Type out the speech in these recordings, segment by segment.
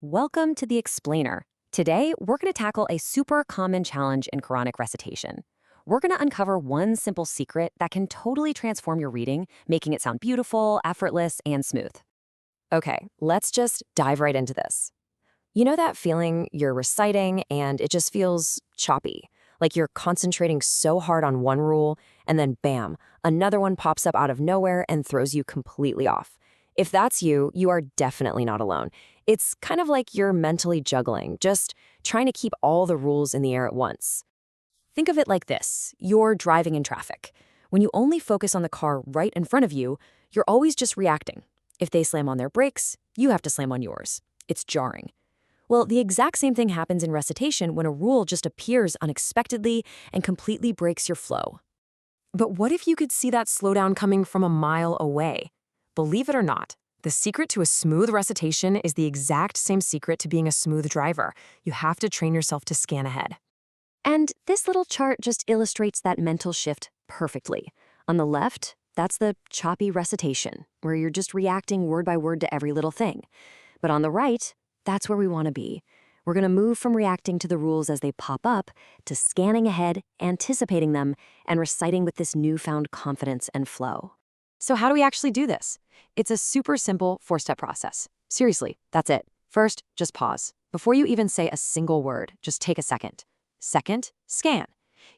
Welcome to the Explainer. Today, we're going to tackle a super common challenge in Quranic recitation. We're going to uncover one simple secret that can totally transform your reading, making it sound beautiful, effortless, and smooth. Okay, let's just dive right into this. You know that feeling you're reciting and it just feels choppy? Like you're concentrating so hard on one rule, and then bam, another one pops up out of nowhere and throws you completely off. If that's you, you are definitely not alone. It's kind of like you're mentally juggling, just trying to keep all the rules in the air at once. Think of it like this. You're driving in traffic. When you only focus on the car right in front of you, you're always just reacting. If they slam on their brakes, you have to slam on yours. It's jarring. Well, the exact same thing happens in recitation when a rule just appears unexpectedly and completely breaks your flow. But what if you could see that slowdown coming from a mile away? Believe it or not, the secret to a smooth recitation is the exact same secret to being a smooth driver. You have to train yourself to scan ahead. And this little chart just illustrates that mental shift perfectly. On the left, that's the choppy recitation, where you're just reacting word by word to every little thing. But on the right, that's where we want to be. We're going to move from reacting to the rules as they pop up to scanning ahead, anticipating them, and reciting with this newfound confidence and flow. So how do we actually do this? It's a super simple four-step process. Seriously, that's it. First, just pause. Before you even say a single word, just take a second. Second, scan.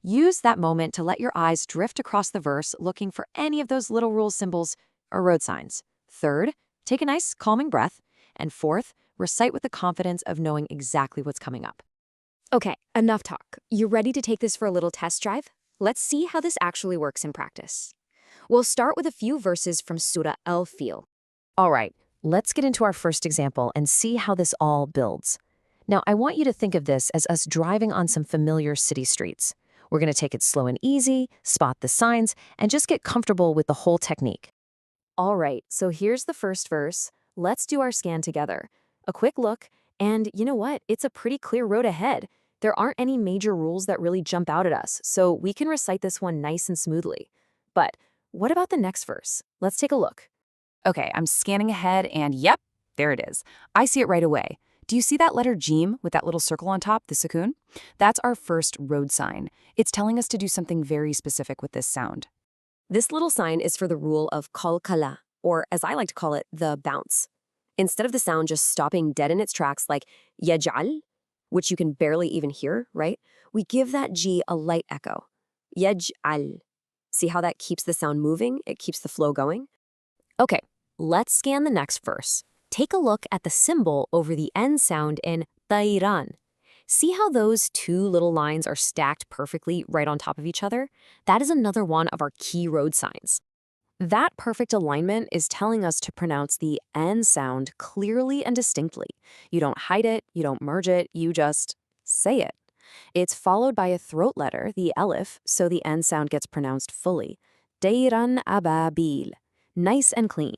Use that moment to let your eyes drift across the verse looking for any of those little rule symbols or road signs. Third, take a nice calming breath. And fourth, recite with the confidence of knowing exactly what's coming up. Okay, enough talk. You ready to take this for a little test drive? Let's see how this actually works in practice. We'll start with a few verses from Surah Al-Fil. All right, let's get into our first example and see how this all builds. Now, I want you to think of this as us driving on some familiar city streets. We're going to take it slow and easy, spot the signs, and just get comfortable with the whole technique. All right, so here's the first verse. Let's do our scan together. A quick look, and you know what? It's a pretty clear road ahead. There aren't any major rules that really jump out at us, so we can recite this one nice and smoothly. But what about the next verse? Let's take a look. Okay, I'm scanning ahead, and yep, there it is. I see it right away. Do you see that letter Jim with that little circle on top, the sukoon? That's our first road sign. It's telling us to do something very specific with this sound. This little sign is for the rule of qalqala, or as I like to call it, the bounce. Instead of the sound just stopping dead in its tracks like yaj'al, which you can barely even hear, right? We give that G a light echo. Yaj'al. See how that keeps the sound moving? It keeps the flow going. Okay, let's scan the next verse. Take a look at the symbol over the end sound in tayran. See how those two little lines are stacked perfectly right on top of each other? That is another one of our key road signs. That perfect alignment is telling us to pronounce the N sound clearly and distinctly. You don't hide it, you don't merge it, you just say it. It's followed by a throat letter, the Elif, so the N sound gets pronounced fully. Dayran ababil. Nice and clean.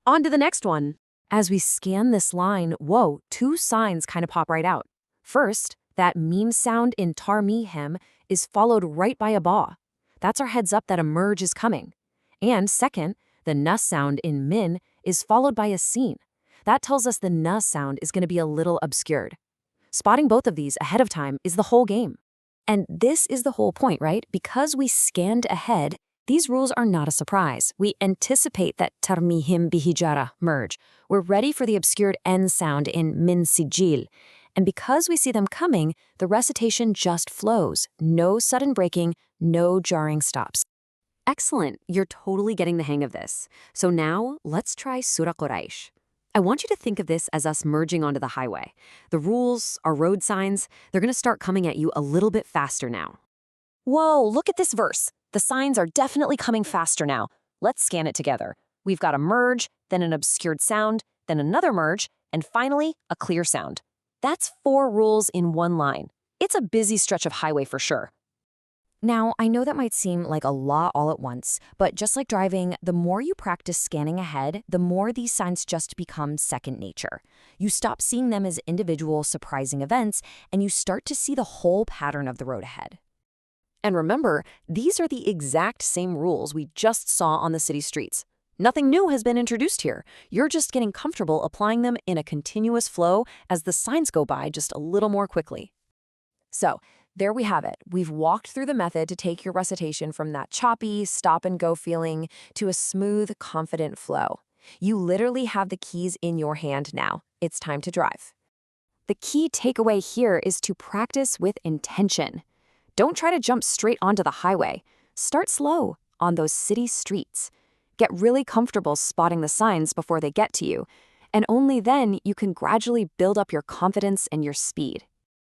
On to the next one. As we scan this line, whoa, two signs kind of pop right out. First, that meme sound in tarmihem is followed right by a ba. That's our heads up that a merge is coming. And second, the na sound in min is followed by a sin. That tells us the na sound is going to be a little obscured. Spotting both of these ahead of time is the whole game. And this is the whole point, right? Because we scanned ahead, these rules are not a surprise. We anticipate that tarmihim bihijara merge. We're ready for the obscured N sound in min sijil. And because we see them coming, the recitation just flows. No sudden breaking, no jarring stops. Excellent, you're totally getting the hang of this. So now, let's try Surah Quraysh. I want you to think of this as us merging onto the highway. The rules, our road signs, they're going to start coming at you a little bit faster now. Whoa, look at this verse. The signs are definitely coming faster now. Let's scan it together. We've got a merge, then an obscured sound, then another merge, and finally, a clear sound. That's 4 rules in one line. It's a busy stretch of highway for sure. Now, I know that might seem like a lot all at once, but just like driving, the more you practice scanning ahead, the more these signs just become second nature. You stop seeing them as individual, surprising events, and you start to see the whole pattern of the road ahead. And remember, these are the exact same rules we just saw on the city streets. Nothing new has been introduced here. You're just getting comfortable applying them in a continuous flow as the signs go by just a little more quickly. So, there we have it. We've walked through the method to take your recitation from that choppy, stop-and-go feeling to a smooth, confident flow. You literally have the keys in your hand now. It's time to drive. The key takeaway here is to practice with intention. Don't try to jump straight onto the highway. Start slow on those city streets. Get really comfortable spotting the signs before they get to you, and only then you can gradually build up your confidence and your speed.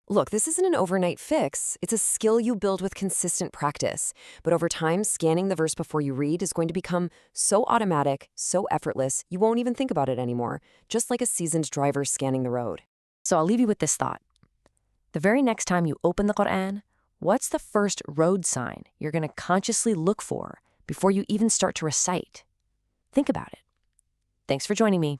Look, this isn't an overnight fix. It's a skill you build with consistent practice. But over time, scanning the verse before you read is going to become so automatic, so effortless, you won't even think about it anymore, just like a seasoned driver scanning the road. So I'll leave you with this thought. The very next time you open the Quran, what's the first road sign you're going to consciously look for before you even start to recite? Think about it. Thanks for joining me.